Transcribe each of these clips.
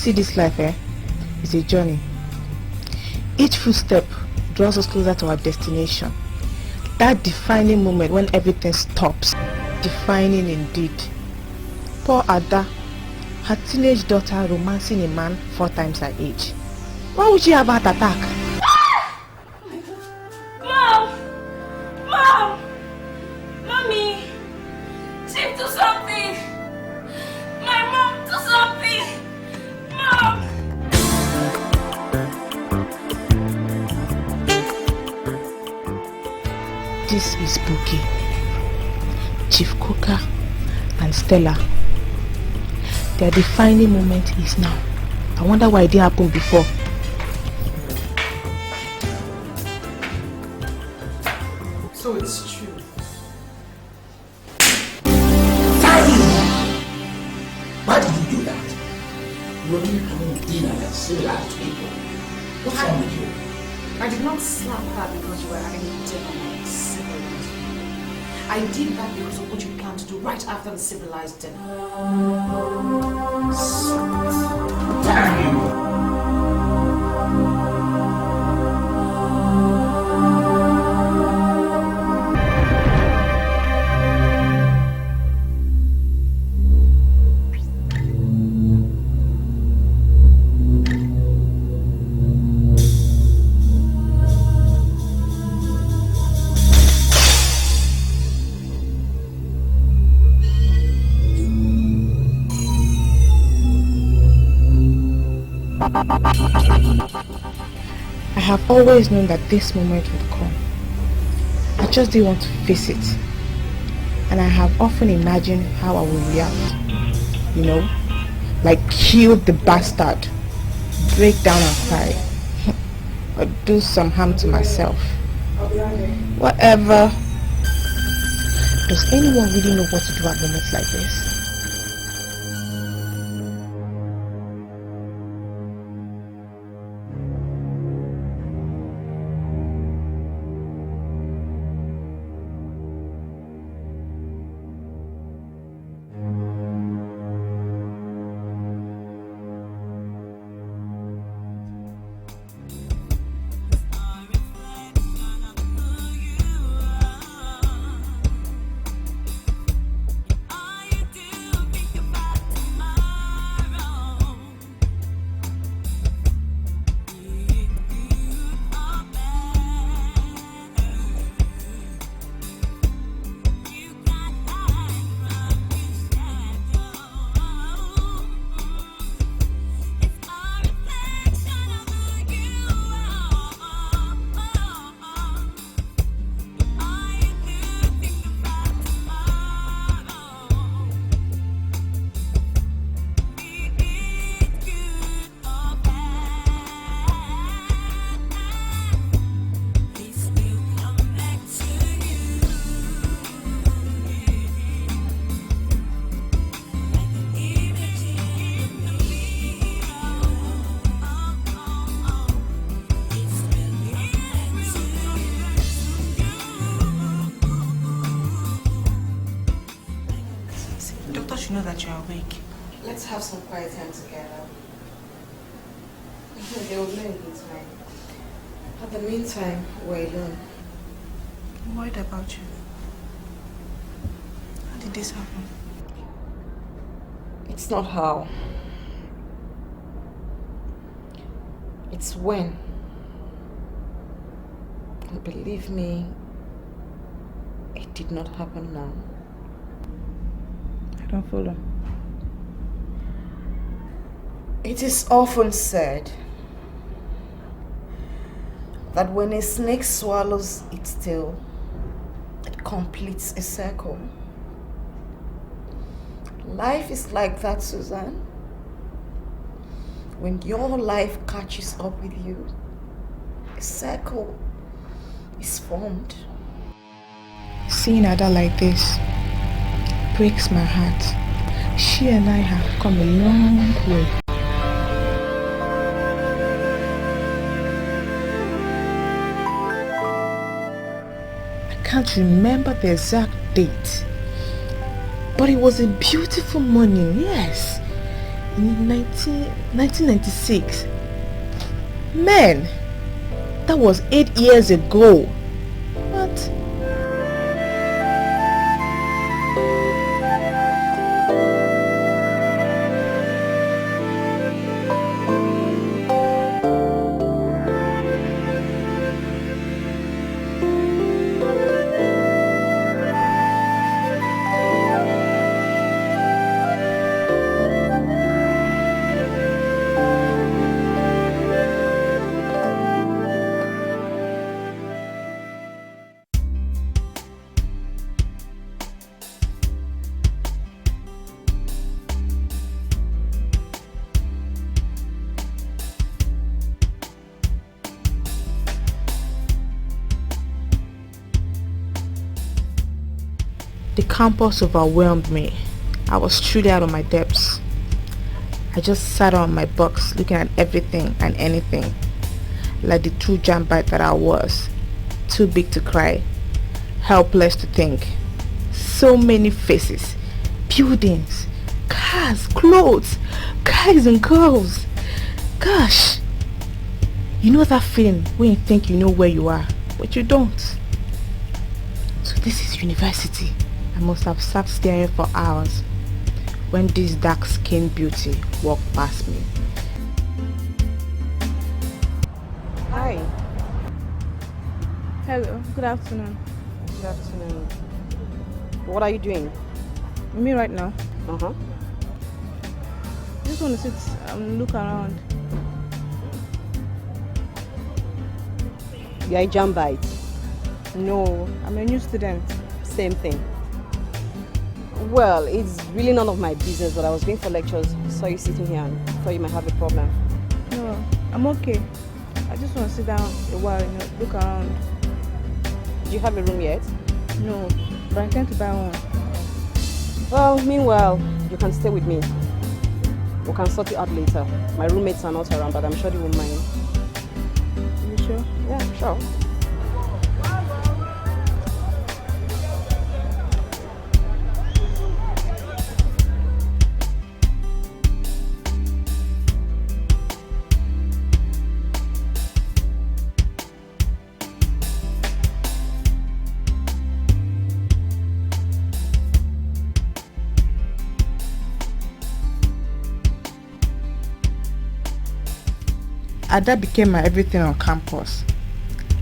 See, this life, is a journey. Each footstep draws us closer to our destination. That defining moment when everything stops. Defining indeed. Poor Ada, her teenage daughter romancing a man 4 times her age. Why would she have a heart attack? Mom! Mom! Mommy! Chief, do something! My mom, do something! Mom! This is Buki, Chief Coca, and Stella. Their defining moment is now. I wonder why it didn't happen before. So it's true. Why did you do that? You were really having dinner like civilized people. What's wrong with you? I did not slap her because you were having dinner like civilized people. I did that because of what you planned to do right after the civilized dinner. Damn you! I have always known that this moment would come. I just didn't want to face it. And I have often imagined how I would react. You know, like kill the bastard, break down and cry, or do some harm to myself. Whatever. Does anyone really know what to do at moments like this? Know that you're awake. Let's have some quiet time together. They will know a good time. At the meantime, we're alone. I'm worried about you. How did this happen? It's not how. It's when. And believe me, it did not happen now. I don't follow. It is often said that when a snake swallows its tail, it completes a circle. Life is like that, Suzanne. When your life catches up with you, a circle is formed. Seeing Ada like this breaks my heart. She and I have come a long way. I can't remember the exact date, but it was a beautiful morning, yes. In 1996. Man, that was 8 years ago. What? The campus overwhelmed me. I was truly out of my depths. I just sat on my box looking at everything and anything, like the true jambite that I was. Too big to cry, helpless to think. So many faces, buildings, cars, clothes, guys and girls. Gosh, you know that feeling when you think you know where you are, but you don't. So this is university. I must have sat staring for hours when this dark-skinned beauty walked past me. Hi. Hello, good afternoon. Good afternoon. What are you doing? Me right now. Uh-huh. I just want to sit and look around. You are a jambite. No, I'm a new student. Same thing. Well, it's really none of my business, but I was going for lectures, saw you sitting here and thought you might have a problem. No, I'm okay. I just want to sit down a while, look around. Do you have a room yet? No, but I intend to buy one. Well, meanwhile, you can stay with me. We can sort it out later. My roommates are not around, but I'm sure they won't mind. You sure? Yeah, sure. Ada became my everything on campus.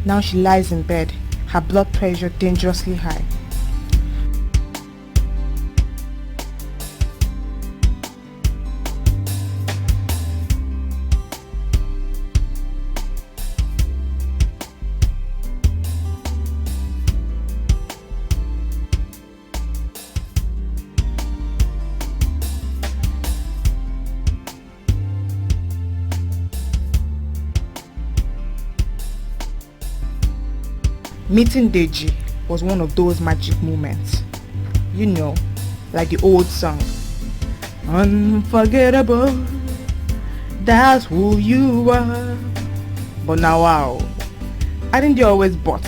Now she lies in bed, her blood pressure dangerously high. Meeting Deji was one of those magic moments. You know, like the old song. Unforgettable, that's who you are. But now wow, aren't you always but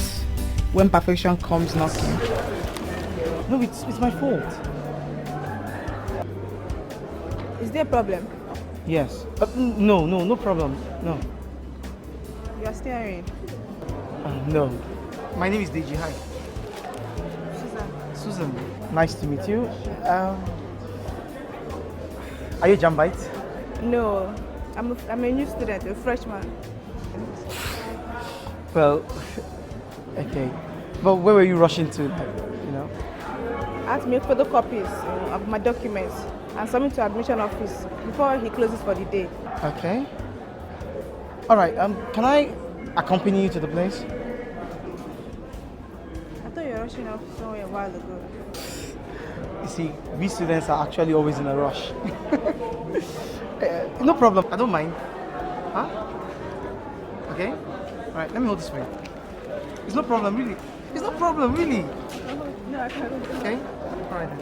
when perfection comes knocking? No, it's my fault. Is there a problem? Yes. No problem. No. You are staring. No. My name is Deji. Hi. Susan. Susan. Nice to meet you. Are you a jambite? No, I'm a new student, a freshman. Well, okay. But where were you rushing to? I had to make photocopies of my documents and submit to admission office before he closes for the day. Okay. All right. Can I accompany you to the place? I thought you were rushing off somewhere a while ago. You see, we students are actually always in a rush. No problem. I don't mind. Huh? Okay. All right. Let me hold this for you. It's no problem, really. It's no problem, really. No, I can't. Okay. All right then.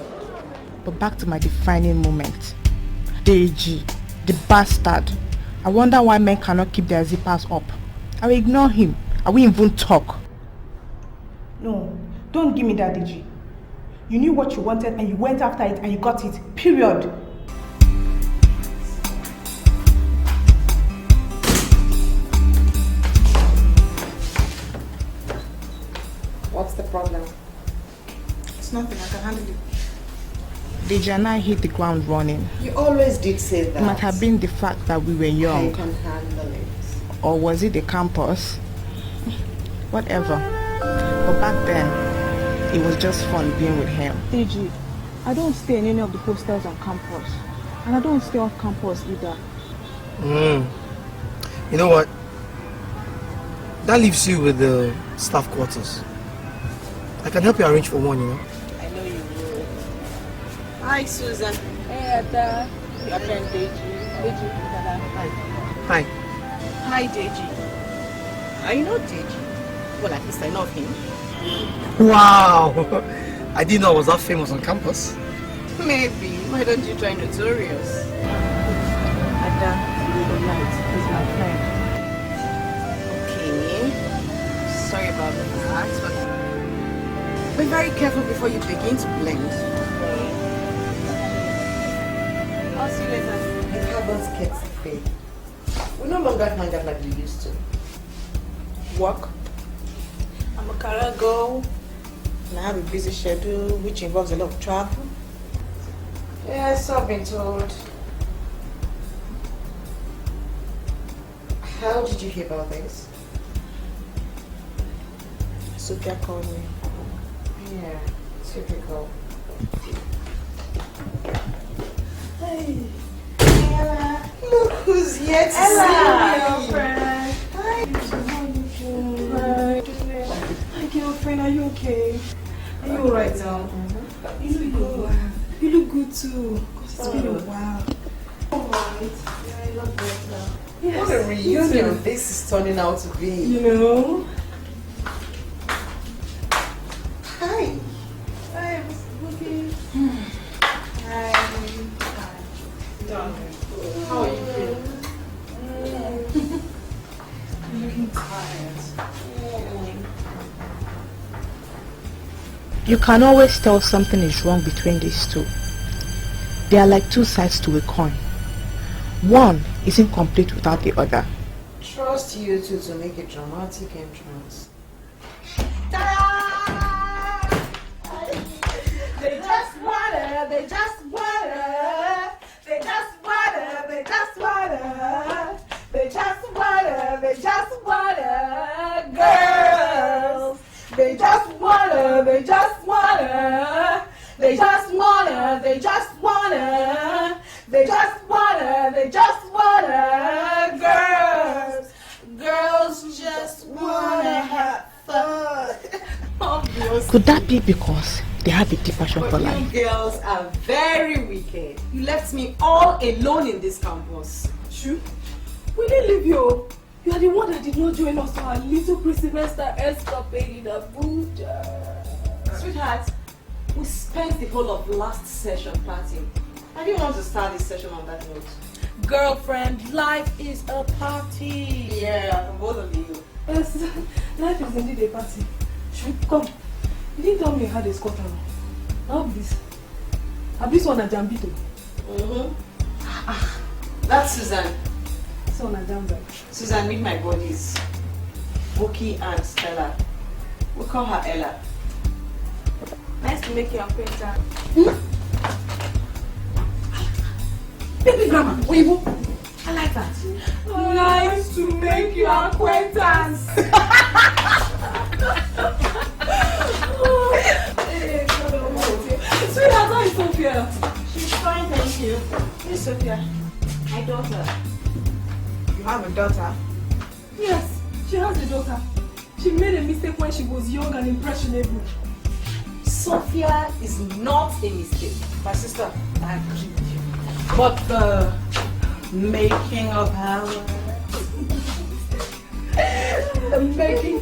But back to my defining moment. Deji, the bastard. I wonder why men cannot keep their zippers up. I will ignore him. I will even talk. No, don't give me that, Deji. You knew what you wanted and you went after it and you got it. Period. nothing. I can handle it. Deji and I hit the ground running. You always did say that. It might have been the fact that we were young. I can handle it. Or was it the campus? Whatever. But back then, it was just fun being with him. Deji, I don't stay in any of the hostels on campus. And I don't stay off campus either. You know what? That leaves you with the staff quarters. I can help you arrange for one, you know. I know you will. Hi, Susan. Hey, Ada. Your friend Deji. Deji, Ada. Hi. Hi, Deji. I know Deji. Well, at least I know of him. Wow! I didn't know I was that famous on campus. Maybe. Why don't you try Notorious? Ada, good night. He's my friend. Okay. Sorry about that, but be very careful before you begin to blend. I'll see you later. You haven't kept faith. We no longer hang out like we used to. Work. I'm a career girl. And I have a busy schedule which involves a lot of travel. Yes, I've been told. How did you hear about this? Sophia called me. Yeah, typical. Hey, Ella. Look who's here to see me. Friend. Hi. Hi, girlfriend. Are you okay? Are you alright now? You look good. You look good too. It's been a while. Alright. Yeah, I love better. Yes, What a reunion this is turning out to be. You know? Hi. Hi, okay. Hi. How are you feeling? You're looking tired. You can always tell something is wrong between these two. They are like two sides to a coin. One isn't complete without the other. Trust you two to make a dramatic entrance. They just wanna, they just wanna, they just wanna, they just wanna, they just wanna, they just wanna, girls. They just wanna, they just wanna, they just wanna, they just wanna, they just wanna, they just wanna, girls. Girls just wanna have fun. Obviously. Could that be because they have a deep passion for But life? you girls are very wicked. You left me all alone in this campus. True. We didn't leave you. You are the one that did not join us for our little pre-semester escapade in Abuja. Sweetheart, we spent the whole of last session partying. I didn't want to start this session on that note. Girlfriend, life is a party. Yeah, from both of you. Yes, life is indeed a party. True. Come. You didn't tell me you had a squatter. How this? Have this one a jambito? That's Susan. This one a jamba. Susan, meet my buddies. Buki and Stella. We call her Ella. Nice to make your acquaintance. Baby grandma, Weibo. I like that. Nice to make your acquaintance. Sweetheart, how is Sophia? She's fine, thank you. Hey, Sophia. My daughter. You have a daughter? Yes, she has a daughter. She made a mistake when she was young and impressionable. Sophia is not a mistake. My sister, I agree with you. But the making of her. The making.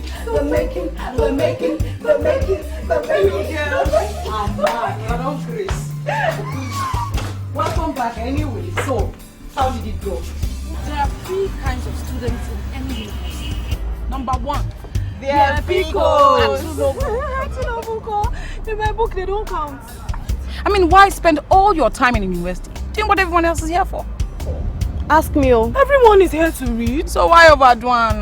I'm mad, but not Grace. Welcome back anyway. So, how did it go? There are three kinds of students in any university. Number one, They are picos. in my book they don't count. I mean, why spend all your time in university doing what everyone else is here for? Ask me, oh. Everyone is here to read, so why overdo one?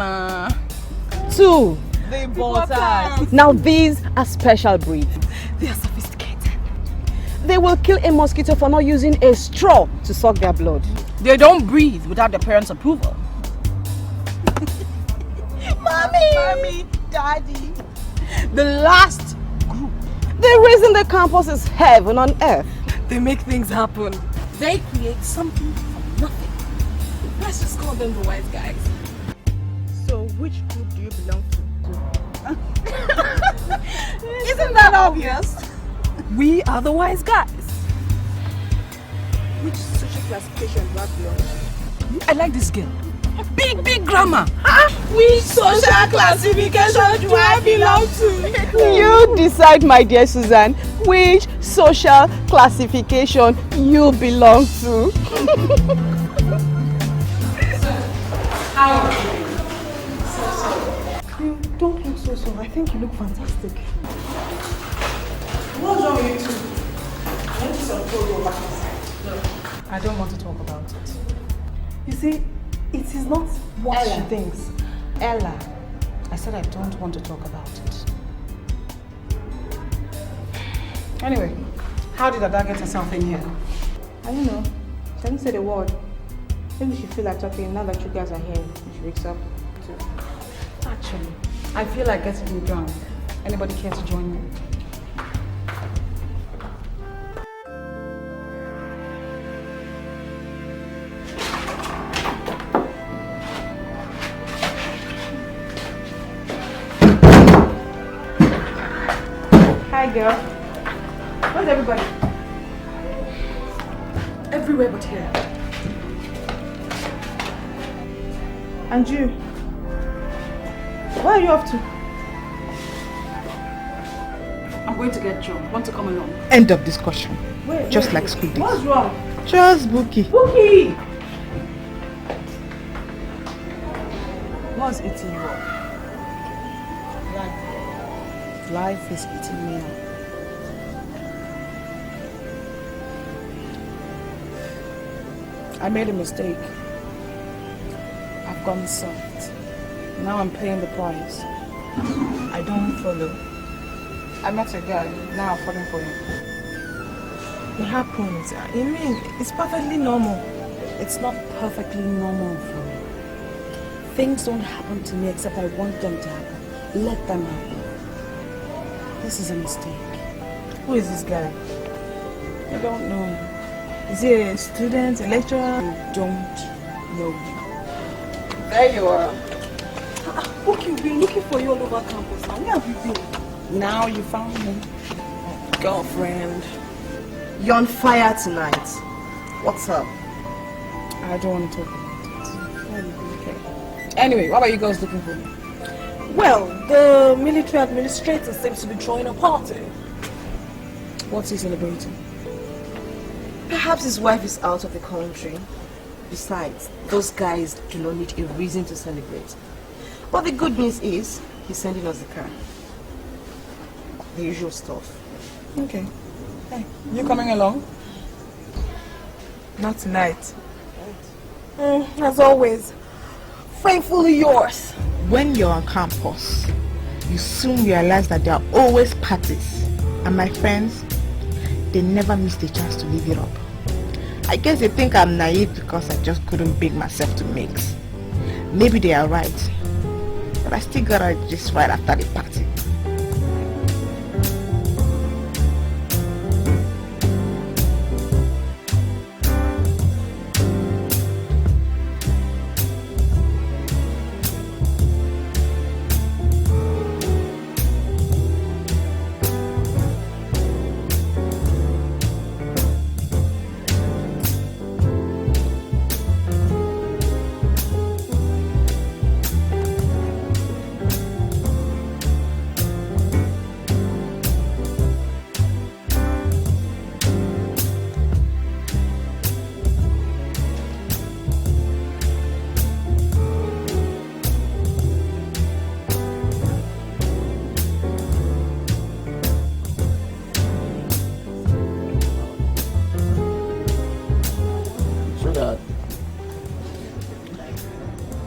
Two. They bought us. Now these are special breeds. They are sophisticated. They will kill a mosquito for not using a straw to suck their blood. They don't breathe without their parents' approval. Mommy, Daddy. The last group. The reason the campus is heaven on earth. They make things happen. They create something from nothing. Let's just call them the wise guys. So which group do you belong to? Isn't that obvious? We are the wise guys. Which social classification do I belong to? I like this girl. Big grammar. Which social classification do I belong to? You decide, my dear Susan, which social classification you belong to. How are you? You don't look so. I think you look fantastic. What's wrong with you two? I want to control your back inside. No, I don't want to talk about it. You see, it is not what she thinks. Ella, I said I don't want to talk about it. Anyway, how did Ada get herself in here? I don't know. She didn't say the word. Maybe she feel like talking now that you guys are here and she wakes up too. Actually, I feel like getting drunk. Anybody care to join me? Hi girl. Where's everybody? Everywhere but here. And you? Where are you off to? I'm going to get drunk. Want to come along? End of discussion. Just like school days. What's wrong? Just Bookie. Bookie! What's eating you up? Life is eating me up. I made a mistake. I've gone soft. Now I'm paying the price. I don't follow. I met a guy, now I'm falling for him. It happens. I mean, it's perfectly normal. It's not perfectly normal for me. Things don't happen to me except I want them to happen. Let them happen. This is a mistake. Who is this guy? I don't know. Is he a student, a lecturer? I don't know. There you are. Okay, we've been looking for you all over campus now. Where have you been? Now you found me. Girlfriend. You're on fire tonight. What's up? I don't want to talk about it. Okay. Anyway, what are you guys looking for? Well, the military administrator seems to be throwing a party. What's he celebrating? Perhaps his wife is out of the country. Besides, those guys do not need a reason to celebrate. But the good news is, he's sending us the car. The usual stuff. Okay. Hey, you coming along? Not tonight. As always, faithfully yours. When you're on campus, you soon realize that there are always parties. And my friends, they never miss the chance to live it up. I guess they think I'm naive because I just couldn't bring myself to mix. Maybe they are right. But I still gotta just right after the party.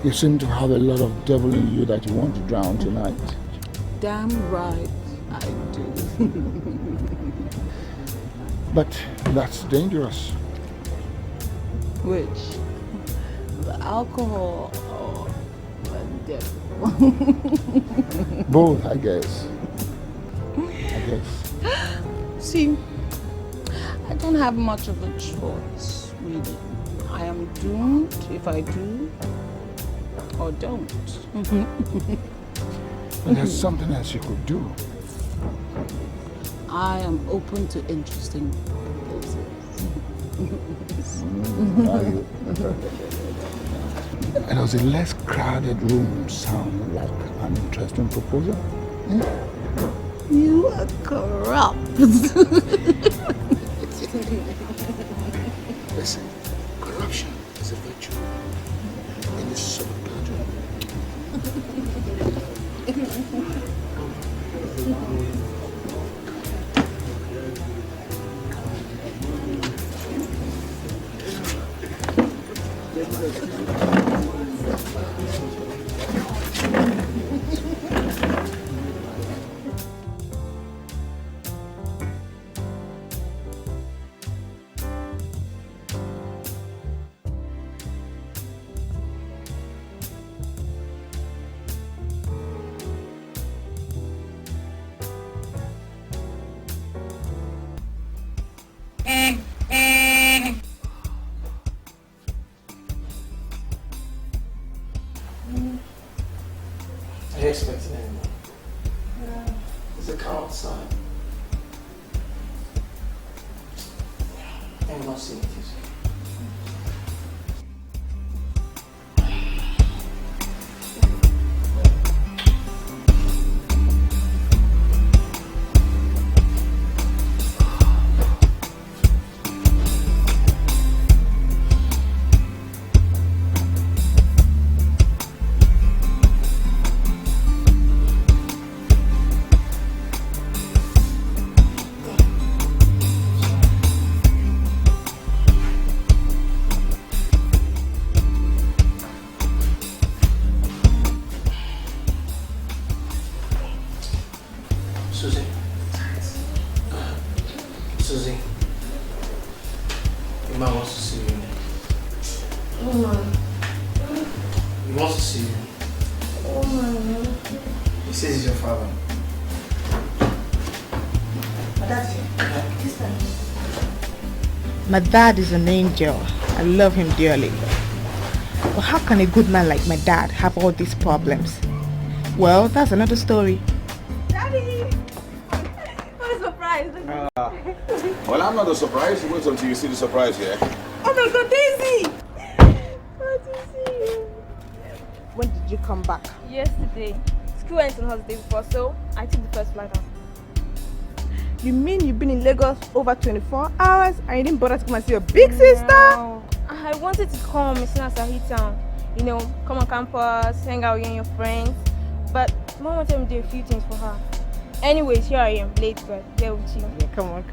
You seem to have a lot of devil in you that you want to drown tonight. Damn right I do. But that's dangerous. Which? The alcohol or the devil? Both, I guess. See, I don't have much of a choice, really. I am doomed if I do or don't. But there's something else you could do. I am open to interesting proposals. And does a less crowded room sound like an interesting proposal? You are corrupt. Listen, corruption is a virtue in this sort of culture. Are you expecting anyone? No. Is it car outside? I'm not seeing it. Susie, your mom wants to see you. Oh my. He wants to see you. Oh my. He says he's your father. My dad is an angel. I love him dearly. But how can a good man like my dad have all these problems? Well, that's another story. Daddy! What a surprise! Well, I'm not a surprise. Wait until you see the surprise here. Oh my God, Daisy! What to see you? When did you come back? Yesterday. School went on holiday before, so I took the first flight out. You mean you've been in Lagos over 24 hours and you didn't bother to come and see your big sister? No. I wanted to come as soon as I hit town. You know, come on campus, hang out with you and your friends. But Mom wanted me to do a few things for her. Anyways, here I am, late, but there with you. Yeah, come on.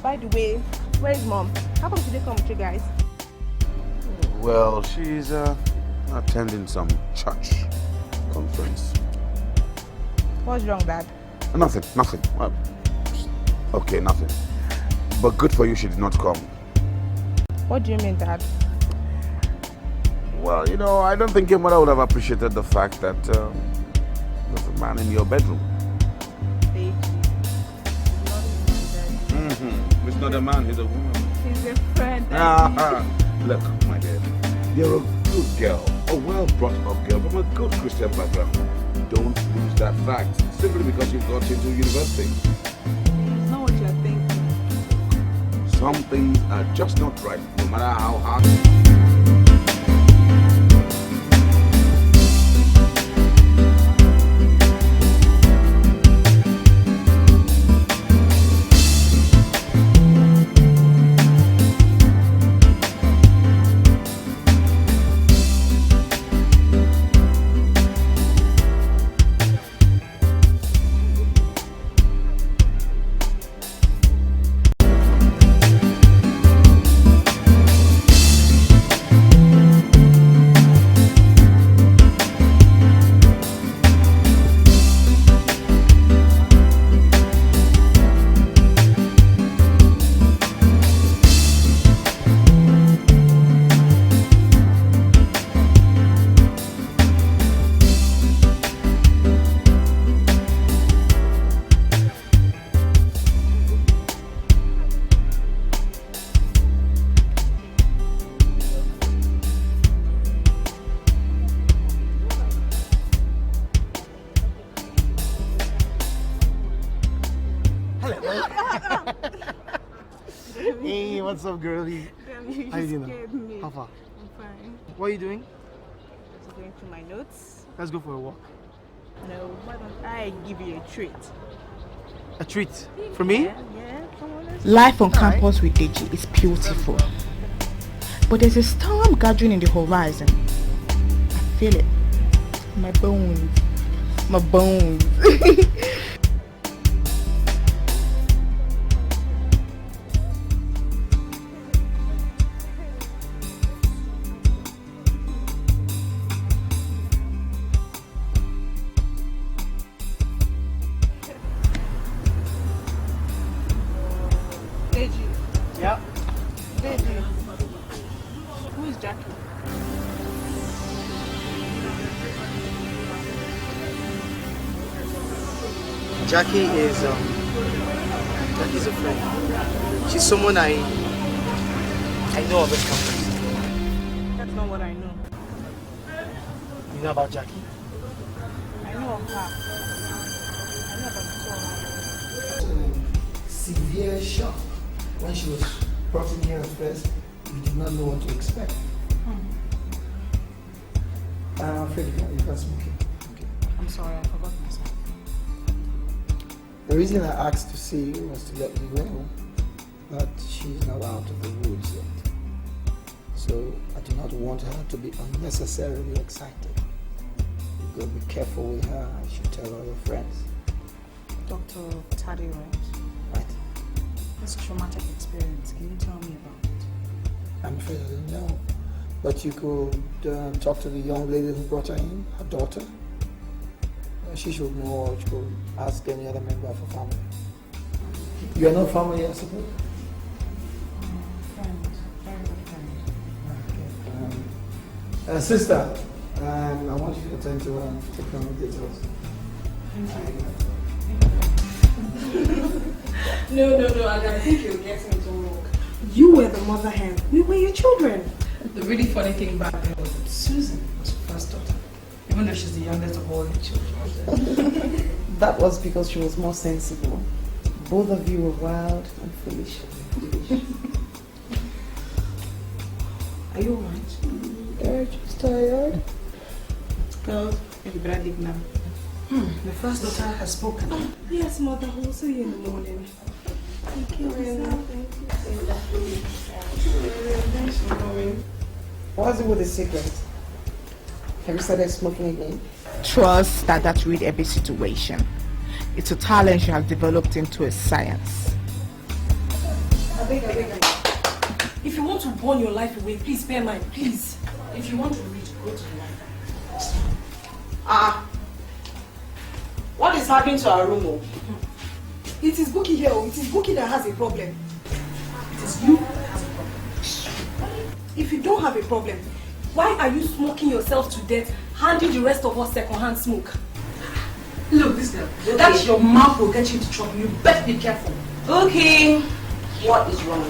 By the way, where's Mom? How come she didn't come with you guys? Well, she's attending some church conference. What's wrong, Dad? Nothing. Well, okay, nothing. But good for you, she did not come. What do you mean, Dad? Well, you know, I don't think your mother would have appreciated the fact that there's a man in your bedroom. It's not a man, he's a woman. She's a friend. Look, my dear, you're a good girl, a well-brought-up girl from a good Christian background. Don't lose that fact simply because you've got into university. It's not what you're thinking. Some things are just not right, no matter how hard. Hey, what's up, girlie? You How you doing? scared me. How far? I'm fine. What are you doing? Just going through my notes. Let's go for a walk. No, why don't I give you a treat? A treat? For me? Yeah, come on. Life on campus with Deji is beautiful. But there's a storm gathering in the horizon. I feel it. My bones. My bones. Yeah. Deji. Who is Jackie? Jackie's a friend. She's someone I know of at campus. That's not what I know. You know about Jackie? I know of her. I know about the Severe shock. When she was brought in here at first, we did not know what to expect. I'm afraid you can't smoke it. Okay. I'm sorry, I forgot myself. The reason I asked to see you was to let you know that she's not out of the woods yet. So I do not want her to be unnecessarily excited. You go be careful with her. I should tell all your friends. Dr. Tade, right? Right. This traumatic experience, can you tell me about it? I'm afraid I don't know. But you could talk to the young lady who brought her in, her daughter. She should know, or she could ask any other member of her family. You are not family, I suppose? Friend, very good friend. Sister, I want you to attend to take down the details. No, I think you're getting it wrong. You were the mother hen. We were your children. The really funny thing back then was that Susan was her first daughter, even though she's the youngest of all the children. That was because she was more sensible. Both of you were wild and foolish. Are you alright? Yeah, just tired. Girls, maybe Bradley now. The first daughter has spoken. Yes, mother, we'll see you in the morning. Thank you, What's it with the secret? Have you started smoking again? Trust that read every situation. It's a talent she has developed into a science. I beg. If you want to burn your life away, please spare mine, please. If you want to read, go to the library. What is happening to our room? It is Bookie here. It is Bookie that has a problem. It is you that has a problem. If you don't have a problem, why are you smoking yourself to death, handing the rest of us second-hand smoke? Look, this girl, that your mouth will get you into trouble. You better be careful. Okay. What is wrong?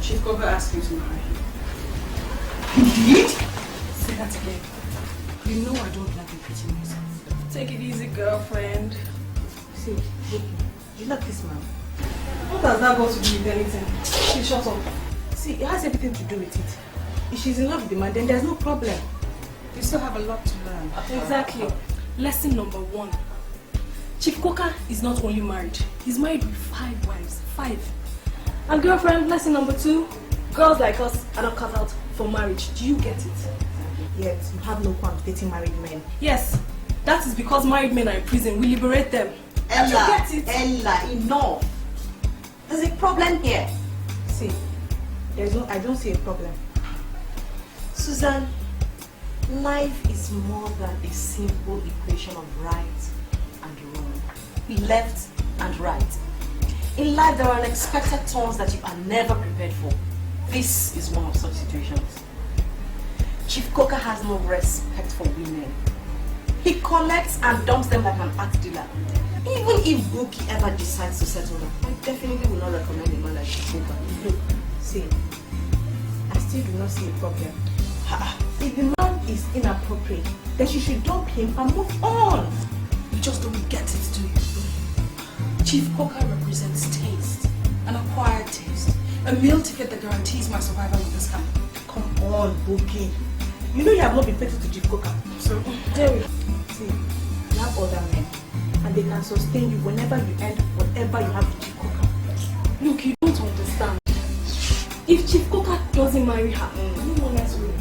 Chief Cover asked you to marry him. Indeed? Say that again. You know I don't like repeating myself. Take it easy, girlfriend. See, Bookie, you like this man. What has that got to do with anything? She shut up. See, it has everything to do with it. If she's in love with the man, then there's no problem. You still have a lot to learn. Exactly. Lesson number 1. Chief Coker is not only married, he's married with 5 wives. 5. And girlfriend, lesson number 2, girls like us are not cut out for marriage. Do you get it? Yet you have no point dating married men. Yes. That is because married men are in prison. We liberate them. Ella, you get it? Ella, enough. There's a problem here. See, I don't see a problem. Susan, life is more than a simple equation of right and wrong. Left and right. In life, there are unexpected turns that you are never prepared for. This is one of such situations. Chief Coker has no respect for women. He collects and dumps them like an art dealer. Even if Bookie ever decides to settle down, I definitely will not recommend a man like Chief Coker. Look, see, I still do not see a problem. If the man is inappropriate, then she should dump him and move on. You just don't get it. Chief Coca represents taste, an acquired taste, a meal ticket that guarantees my survival in this camp. Come on, Bookie. You know you have not been faithful to Chief Coca. So, Jerry, see, you have other men, and they can sustain you whenever you end whatever you have with Chief Coca. look, you don't understand. If Chief Coca doesn't marry her, no one else will.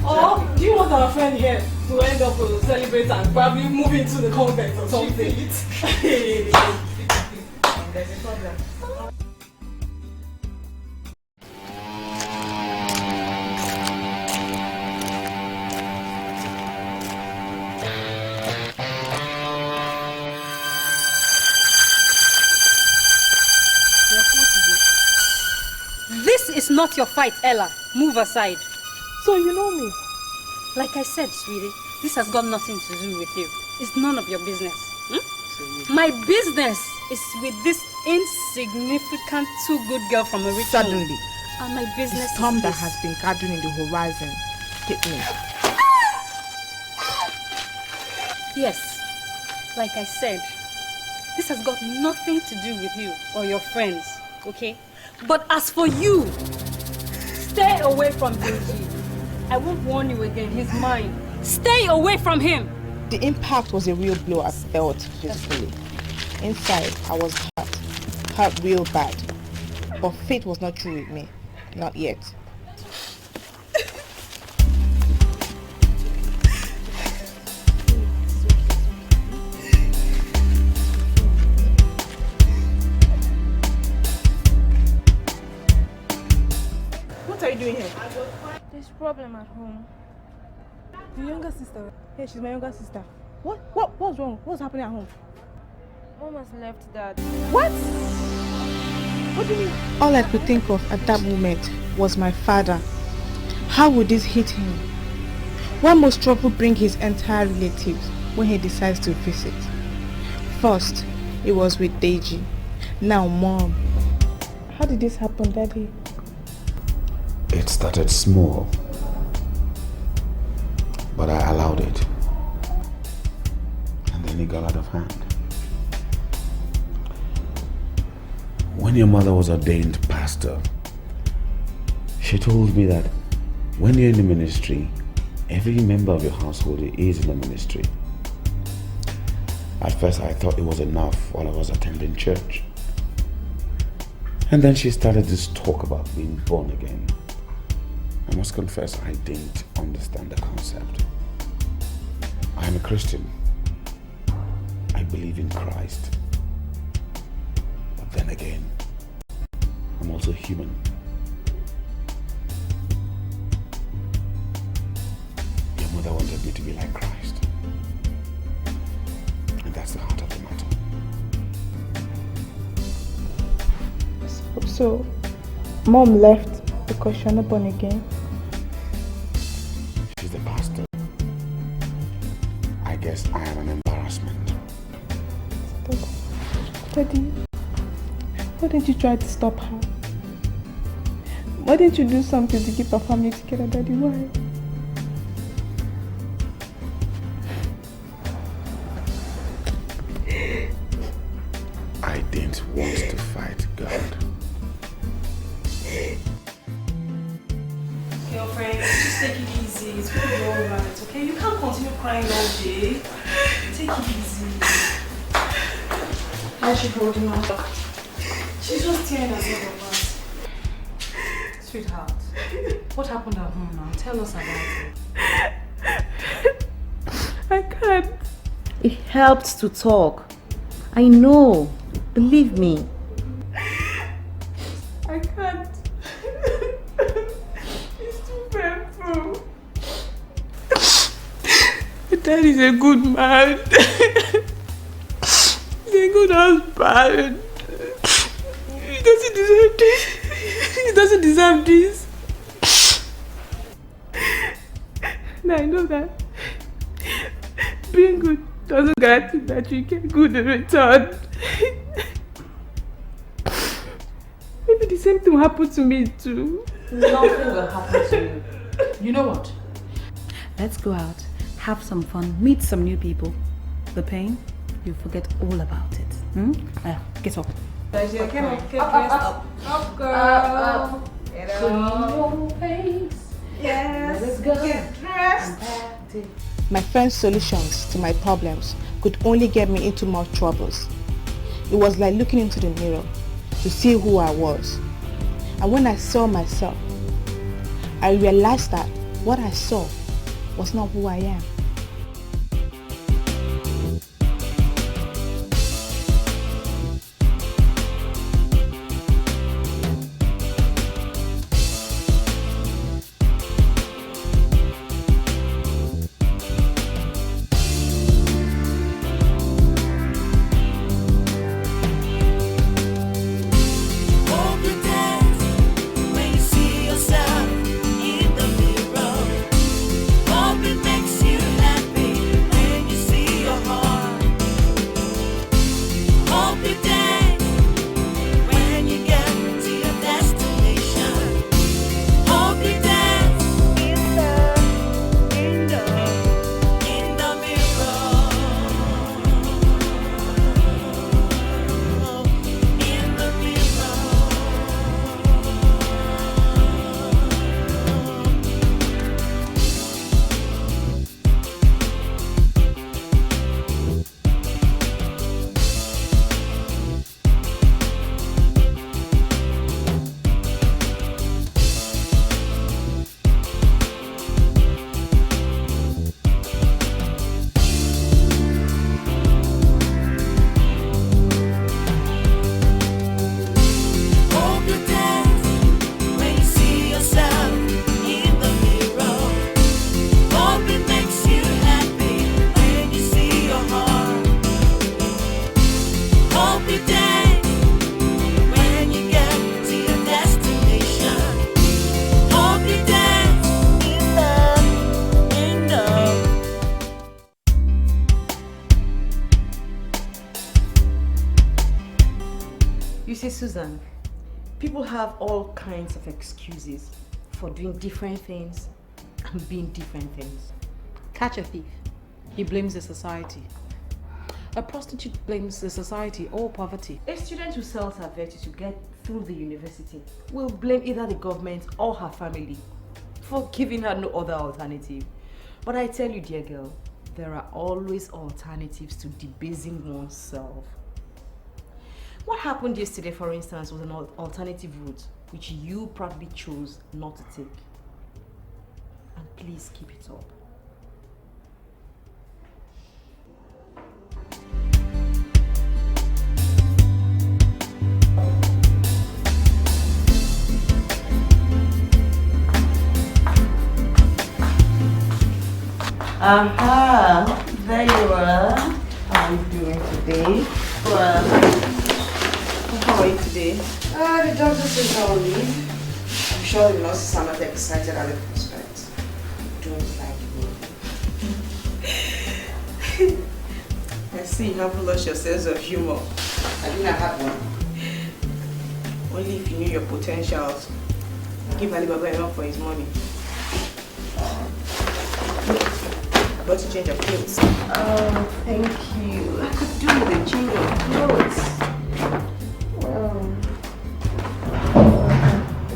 Or do you want our friend here to end up celebrate and probably move into the convent or something? There's a problem. This is not your fight, Ella. Move aside. So you know me? Like I said, sweetie, this has got nothing to do with you. It's none of your business. My business is with this insignificant too-good girl from a rich home. Suddenly, And my business the storm is that this. has been gathering in the horizon hit me. Yes, like I said, this has got nothing to do with you or your friends, okay? But as for you, stay away from Deji. I won't warn you again, he's mine. Stay away from him! The impact was a real blow I felt physically. Inside, I was hurt real bad. But fate was not true with me. Not yet. What are you doing here? There's a problem at home. Your younger sister? Hey, she's my younger sister. What's wrong? What's happening at home? Mom has left Dad. What? What do you mean? All I could think of at that moment was my father. How would this hit him? Why must trouble bring his entire relatives when he decides to visit? First, it was with Deji. Now Mom. How did this happen, Daddy? It started small, but I allowed it. And then it got out of hand. When your mother was ordained pastor, she told me that when you're in the ministry, every member of your household is in the ministry. At first I thought it was enough while I was attending church. And then she started this talk about being born again. I must confess I didn't understand the concept. I am a Christian. I believe in Christ. But then again, I'm also human. Your mother wanted me to be like Christ. And that's the heart of the matter. So, Mom left because you're not born again? She's the pastor. I guess I am an embarrassment. Daddy, why didn't you try to stop her? Why didn't you do something to keep our family together, Daddy? Why? I didn't want to fight God. Girlfriend, just take it easy. It's going to be alright, okay? You can't continue crying all day. Take it easy. How's she holding on? She's just tearing herself apart. Sweetheart, what happened at home now? Tell us about it. I can't. It helped to talk. I know. Believe me. I can't. It's too painful. Dad is a good man. He's a good husband. He doesn't deserve this. He doesn't deserve this. And I know that being good doesn't guarantee that you get good in return. Maybe the same thing will happen to me too. Nothing will happen to you. You know what? Let's go out, have some fun, meet some new people. The pain, you forget all about it. Get up. Up, girl. Clean your face. Yes. Let's go. Get dressed. My friend's solutions to my problems could only get me into more troubles. It was like looking into the mirror to see who I was. And when I saw myself, I realized that what I saw was not who I am. Susan, people have all kinds of excuses for doing different things and being different things. Catch a thief. He blames the society. A prostitute blames the society or poverty. A student who sells her virtue to get through the university will blame either the government or her family for giving her no other alternative. But I tell you, dear girl, there are always alternatives to debasing oneself. What happened yesterday, for instance, was an alternative route which you probably chose not to take. And please keep it up. Aha, there you are. How are you doing today? Well, how are you today? The doctor says I will leave. I'm sure the nurses are not excited at the prospect. Don't like me. I see you haven't lost your sense of humor. I think I had one. Only if you knew your potentials. Give Alibaba enough for his money. I bought a change of clothes. Oh, thank you. I could do with a change of clothes.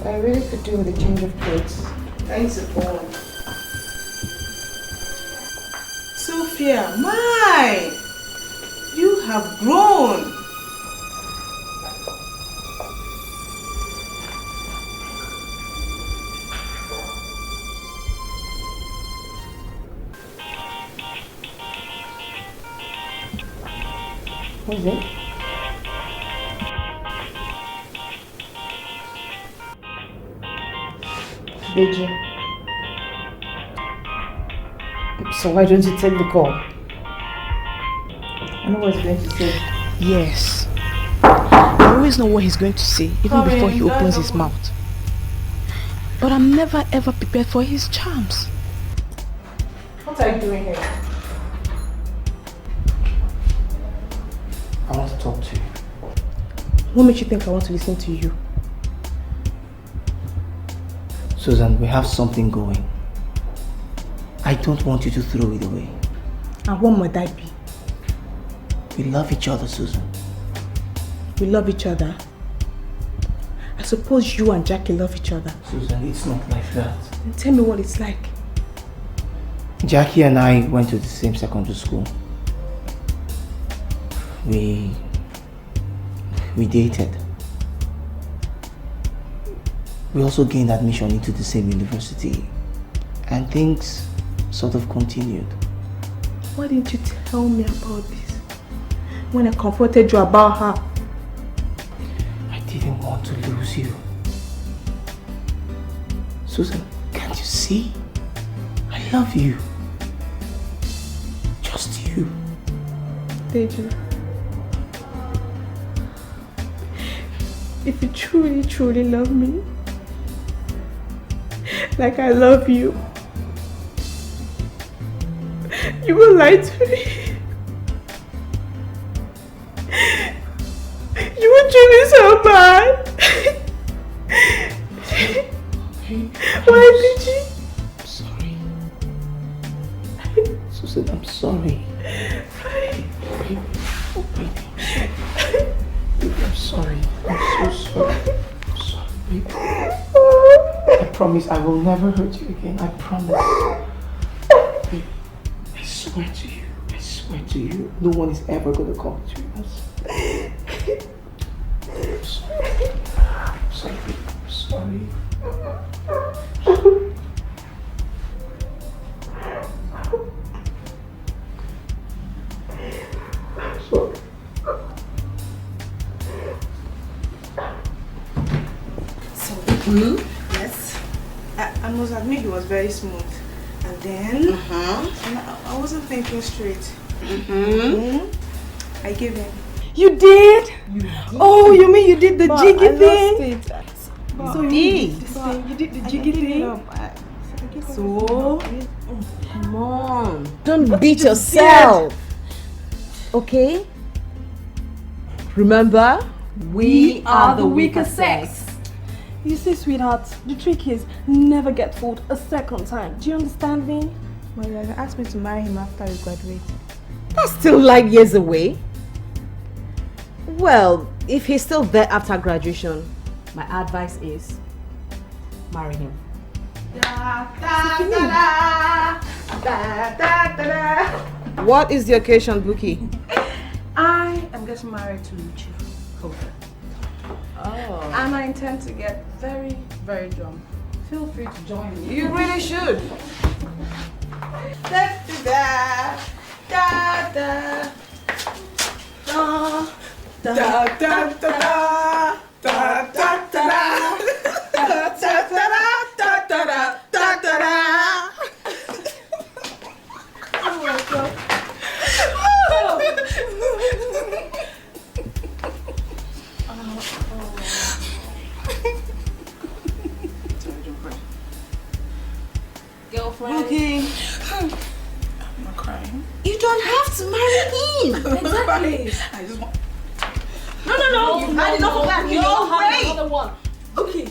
I really could do with a change of clothes. Thanks, Paul. Sophia, my! You have grown! What is it? Beijing. So why don't you take the call? I know what he's going to say. Yes. I always know what he's going to say, even before he opens his mouth. But I'm never ever prepared for his charms. What are you doing here? I want to talk to you. What makes you think I want to listen to you? Susan, we have something going. I don't want you to throw it away. And what might that be? We love each other, Susan. we love each other. I suppose you and Jackie love each other. Susan, it's not like that. And tell me what it's like. Jackie and I went to the same secondary school. We dated. We also gained admission into the same university. And things sort of continued. Why didn't you tell me about this? When I confronted you about her. I didn't want to lose you. Susan, can't you see? I love you. Just you. Deji, if you truly, truly love me, like I love you, you will lie to me. You will treat me so bad. Why did you? I'm sorry. Susan, I'm sorry. I'm sorry. I'm so sorry. I'm sorry, baby. I promise I will never hurt you again. I promise. Baby, I swear to you. I swear to you. No one is ever going to come between us. I'm sorry. I'm sorry, baby. I'm sorry. Yes. I must admit it was very smooth. And then I wasn't thinking straight. I gave in. You did? Oh, you mean you did the jiggy thing? So you did this thing. You did the jiggy thing. So, come on. Don't beat yourself. Okay? Remember, we are the weaker sex. You see, sweetheart, the trick is never get fooled a second time. Do you understand me? Well, you asked me to marry him after we graduate. That's still like years away. Well, if he's still there after graduation, my advice is marry him. What is the occasion, Buki? I am getting married to Uche. Oh. And I intend to get very, very drunk. Feel free to join me. You really should. Girlfriend. Okay. I'm not crying. You don't have to marry him. Exactly. I just want. No. You've had enough of that. You'll have Wait. another one. Okay.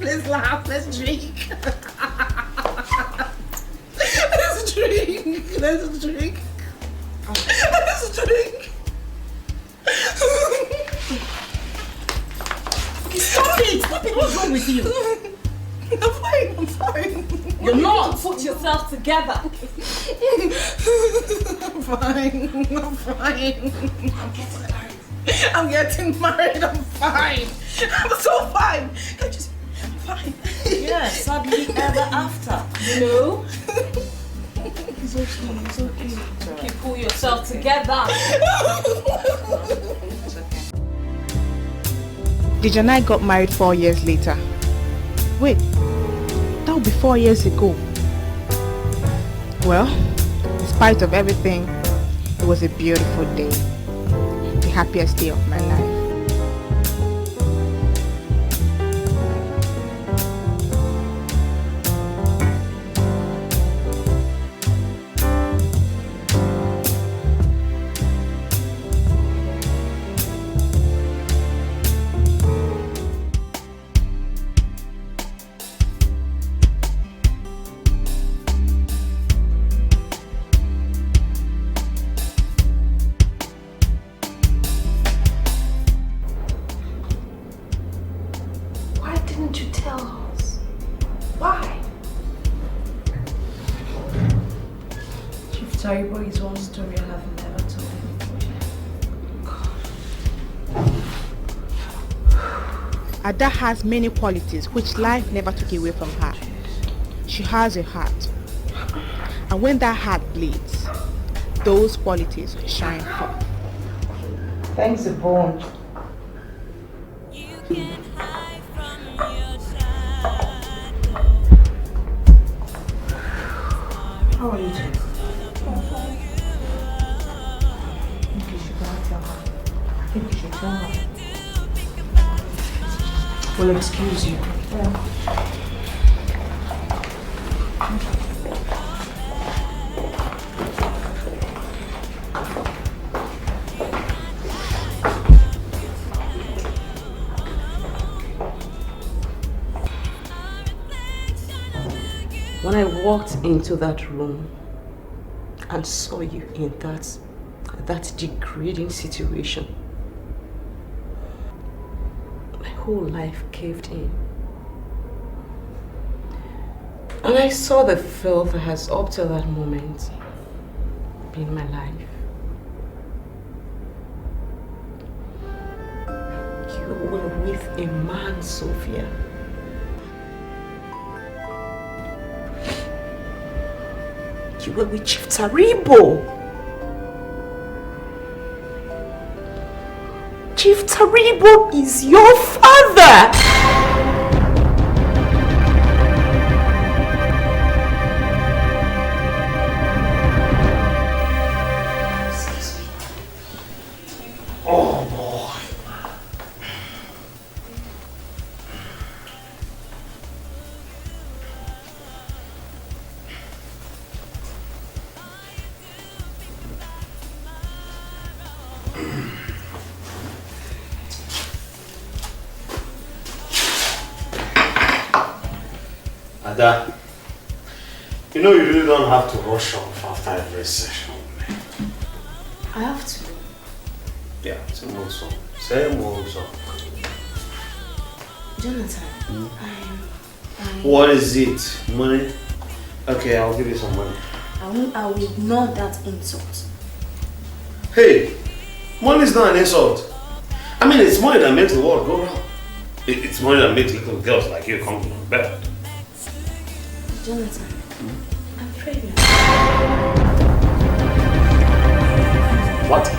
Let's laugh. Let's drink. Let's drink. Let's drink. Let's drink. Okay, stop it. Stop it. What's wrong with you? I'm fine. I'm fine. You're not. Put yourself together. I'm fine. I'm fine. I'm getting married. I'm fine. I'm so fine. I'm fine. Yes, sadly ever after. You know? It's okay. It's okay. Okay, pull yourself together. Dij and I got married 4 years later. Wait, that would be 4 years ago. Well, in spite of everything, it was a beautiful day. The happiest day of my life. Ada has many qualities which life never took away from her. She has a heart. And when that heart bleeds, those qualities shine forth. Thanks a bunch. How are you doing? I think you should go and tell her. I think you should tell her. Well, excuse you. When I walked into that room and saw you in that degrading situation, my whole life caved in. And I saw the filth that has up till that moment been my life. You were with a man, Sophia. You were with Chief Taribo. Chief Taribo is your father. Excuse me. Oh boy. Ada, you know you really don't have to rush off after every session. I have to. Yeah, same also. Same also. Jonathan, What is it? Money? Okay, I'll give you some money. I will ignore that insult. Hey, money is not an insult. I mean, it's money that makes the world go round. It's money that makes little girls like you come to bed. Jonathan, I'm pregnant. What?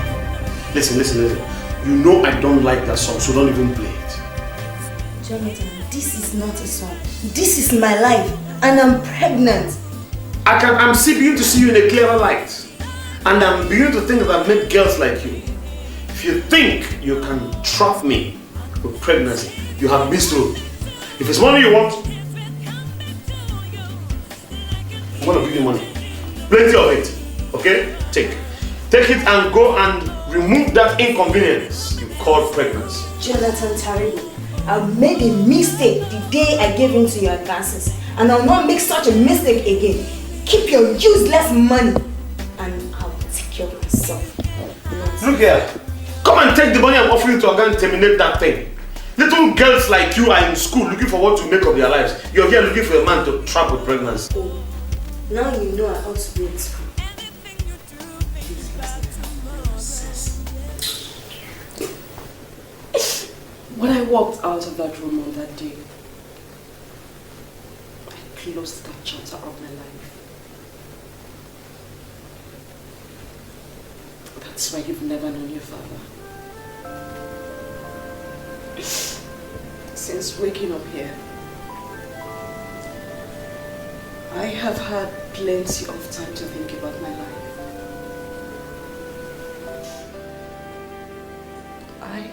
Listen. You know I don't like that song, so don't even play it. Jonathan, this is not a song. This is my life, and I'm pregnant. I'm still beginning to see you in a clearer light. And I'm beginning to think that I've met girls like you. If you think you can trap me with pregnancy, you have missed road. If it's money you want, I'm gonna give you money. Plenty of it. Okay? Take it and go and remove that inconvenience you call pregnancy. Jonathan Taribo, I made a mistake the day I gave in to your advances, and I'll not make such a mistake again. Keep your useless money, and I'll take care of myself. Look here. Come and take the money I'm offering to again terminate that thing. Little girls like you are in school looking for what to make of their lives. You're here looking for a man to trap with pregnancy. Oh, now you know I ought to be in school. When I walked out of that room on that day, I closed that chapter of my life. That's why you've never known your father. Since waking up here, I have had plenty of time to think about my life. I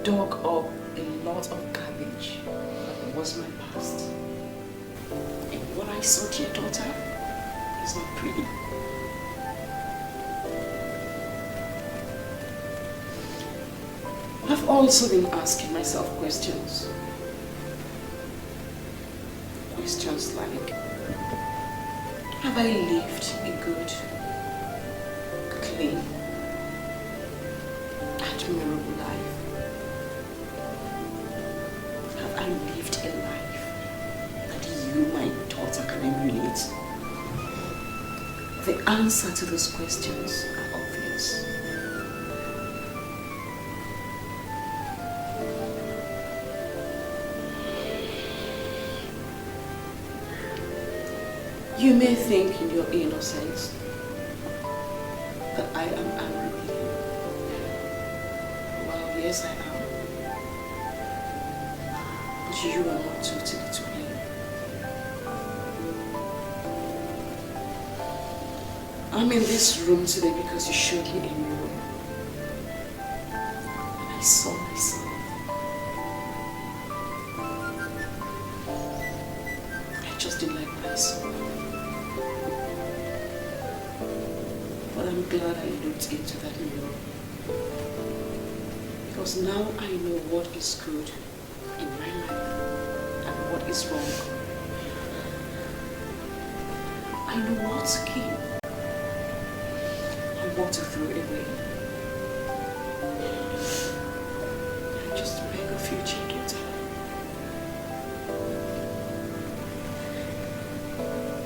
dug up a lot of garbage that was my past. And what I saw, dear daughter, is not pretty. I've also been asking myself questions. Questions like, have I lived a good, clean, admirable life? Have I lived a life that you, my daughter, can emulate? The answer to those questions are obvious. You may think in your innocence that I am angry with you. Well, yes, I am. But you are not totally to blame. I'm in this room today because you showed me a mirror. And I saw myself. I just didn't like what I saw. But I'm glad I looked into that mirror. Because now I know what is good in my life and what is wrong. I know what to keep and what to throw away. I just beg of you, daughter.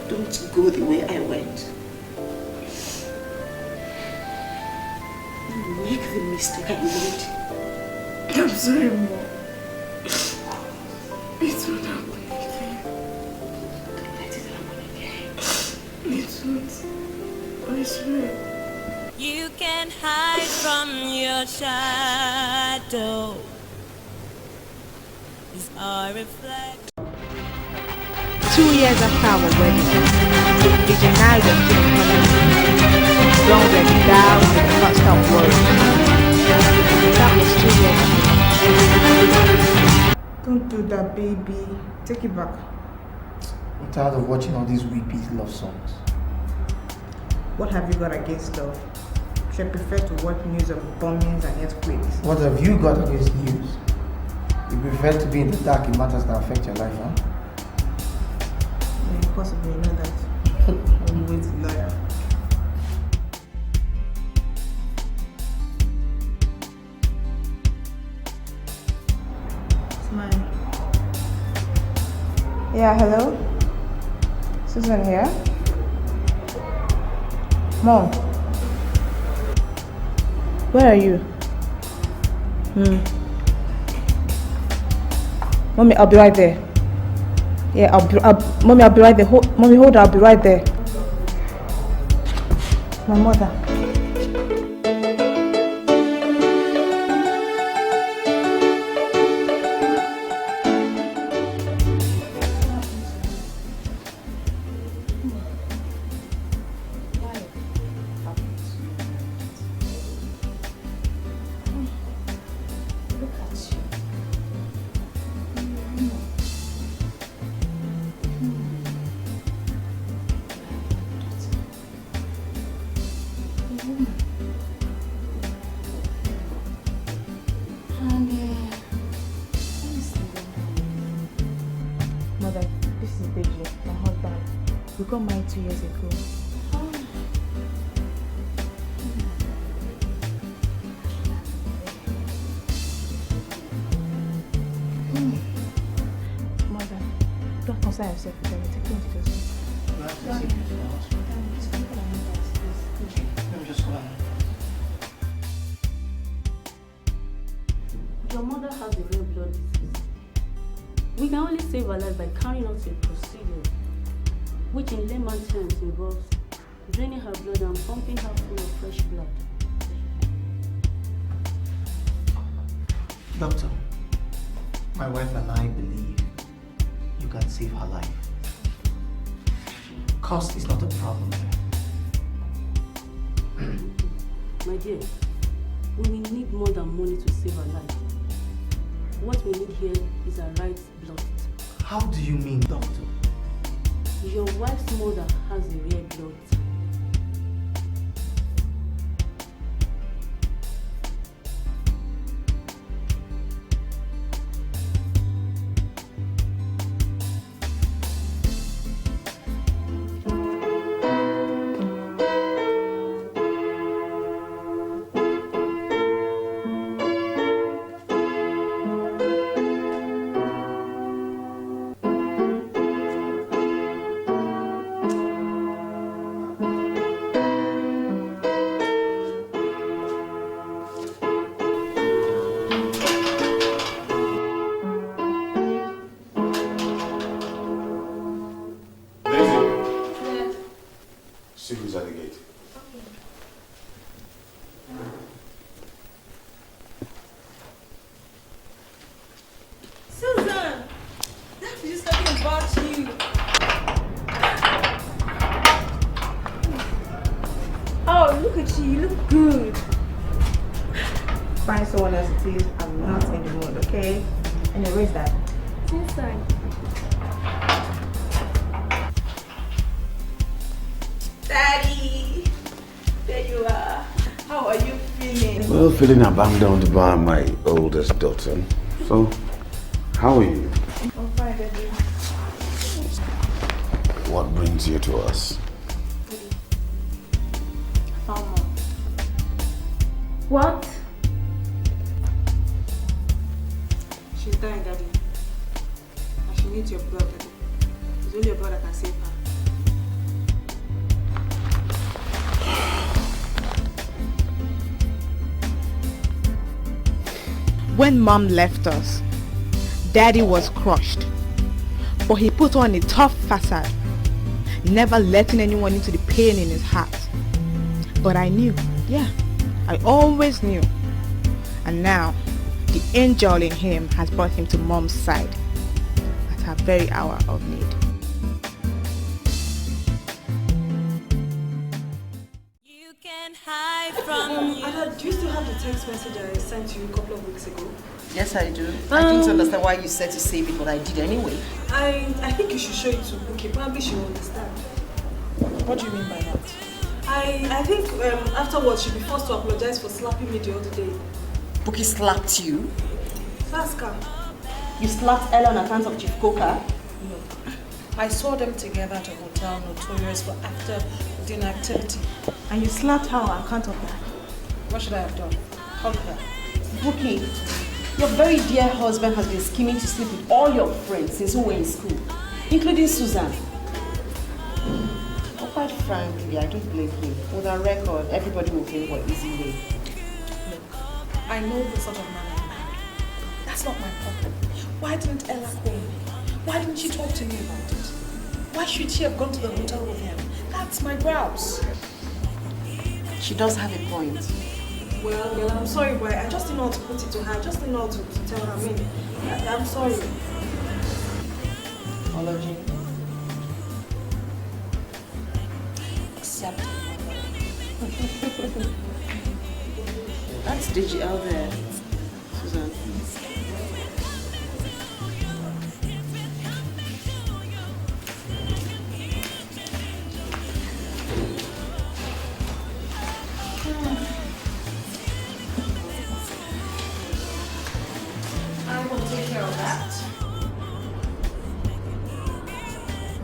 Don't go the way I went. Don't make the mistake I made. I'm sorry, Mom. It won't happen again. Don't let it happen again. It won't. I swear. You can hide from your shadow. It's our reflection. 2 years after our wedding, it's now you're still in college. Don't let it down with the constant worry. That was 2 years. Don't do that, baby. Take it back. I'm tired of watching all these weepy love songs. What have you got against love? Should I prefer to watch news of bombings and earthquakes? What have you got against news? You prefer to be in the dark in matters that affect your life, huh? Yeah, possibly, you know that. I'm going to lawyer. Smile. Yeah, hello? Susan here? Mom. Where are you? Mommy, I'll be right there. Yeah, Mommy, I'll be right there. Mommy, hold on, I'll be right there. My mother. Mother, this is Deji, my husband. We got married 2 years ago. Mother, don't concern yourself with everything. Take me to this. Let me just go ahead. Your mother has a red blood disease. We can only save her life by carrying out a procedure, which in layman terms involves draining her blood and pumping her full of fresh blood. Doctor, my wife and I believe you can save her life. Cost is not a problem here. My dear, we will need more than money to save her life. What we need here is a right blood. How do you mean, doctor? Your wife's mother has a rare blood. Uche, you look good. Find someone else to please. I'm not in the mood, okay? And where's that? It's inside. Daddy! There you are. How are you feeling? Well, feeling abandoned by my oldest daughter. So, how are you? I'm fine, Daddy. What brings you to us? What? She's dying, Daddy. And she needs your blood, Daddy. It's only your blood that can save her. When Mom left us, Daddy was crushed. But he put on a tough facade, never letting anyone into the pain in his heart. But I knew, yeah, I always knew. And now, the angel in him has brought him to Mom's side at her very hour of need. You can hide from you. Ada, do you still have the text message I sent to you a couple of weeks ago? Yes, I do. I didn't understand why you said to save it, but I did anyway. I think you should show it to Uche. Probably she will understand. What do you mean by that? I think afterwards she'll be forced to apologize for slapping me the other day. Buki slapped you? Ask her. You slapped Ella on account of Chief Coca? No. I saw them together at a hotel notorious for after dinner activity. And you slapped her on account of that? What should I have done? Hug her. Buki, your very dear husband has been scheming to sleep with all your friends since we were in school, including Susan. But quite frankly, I don't blame him. With our record, everybody will claim what easy way. Look, I know the sort of man I am. That's not my problem. Why didn't Ella call me? Why didn't she talk to me about it? Why should she have gone to the hotel with him? That's my grouse. She does have a point. Well, I'm sorry, boy. I just didn't know how to put it to her. I just didn't know how to tell her. I'm sorry. Apology. Accept it. That's DGL there, Susan. I will take care of that.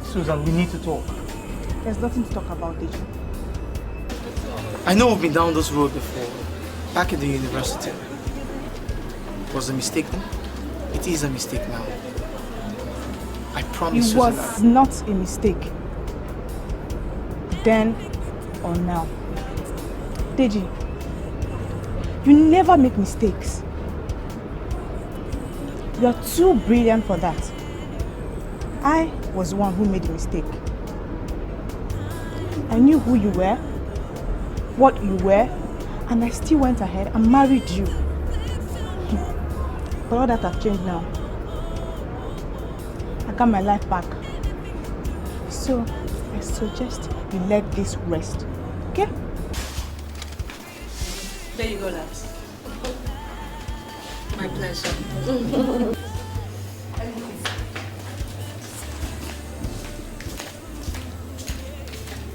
Susan, we need to talk. There's nothing to talk about, Deji. I know we've been down this road before, back at the university. It was a mistake then. It is a mistake now. I promise, It Susan. was not a mistake. Then or now. Deji, you never make mistakes. You're too brilliant for that. I was the one who made the mistake. I knew who you were, what you were, and I still went ahead and married you. But all that has changed now. I got my life back. So I suggest you let this rest. Okay? There you go, lads. My pleasure.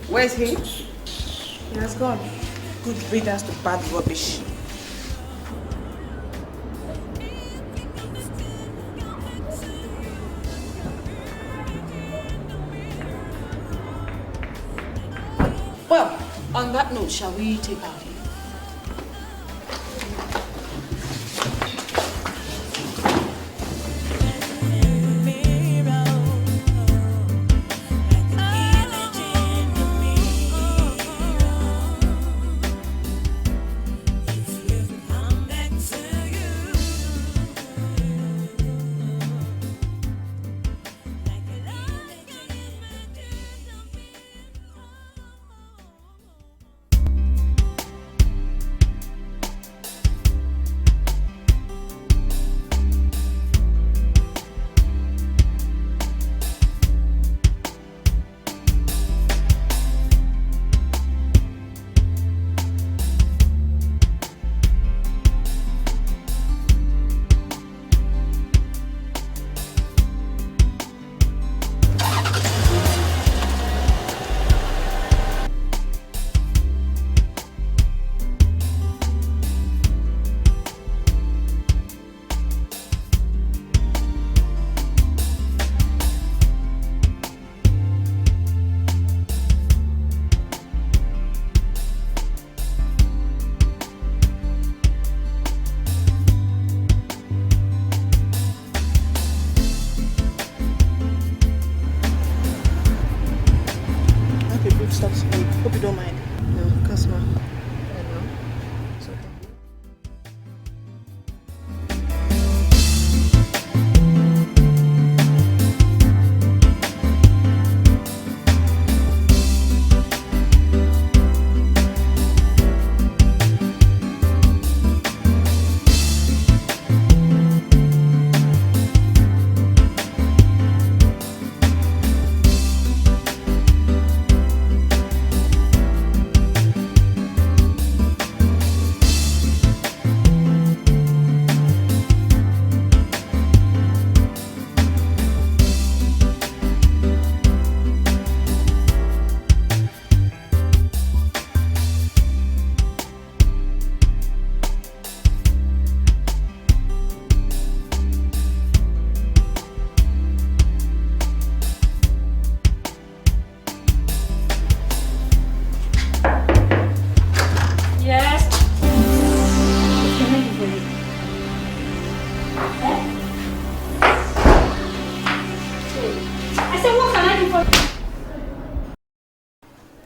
Where's he? He has gone. Good riddance to bad rubbish. Well, on that note, shall we take our leave?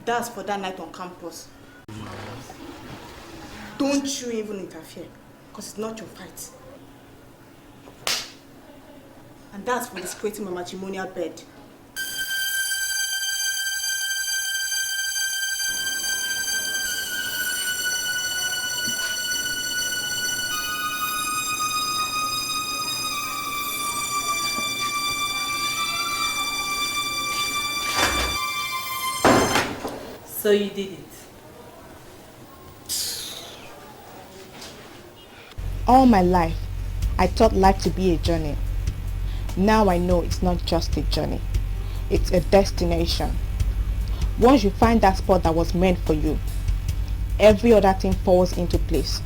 That's for that night on campus. Don't you even interfere, because it's not your fight. And that's for desecrating my matrimonial bed. So you did it. All my life, I thought life to be a journey. Now I know it's not just a journey. It's a destination. Once you find that spot that was meant for you, every other thing falls into place.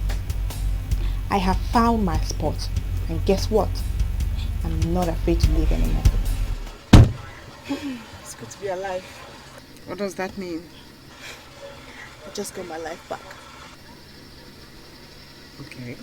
I have found my spot, and guess what? I'm not afraid to leave anymore. It's good to be alive. What does that mean? I just got my life back. Okay.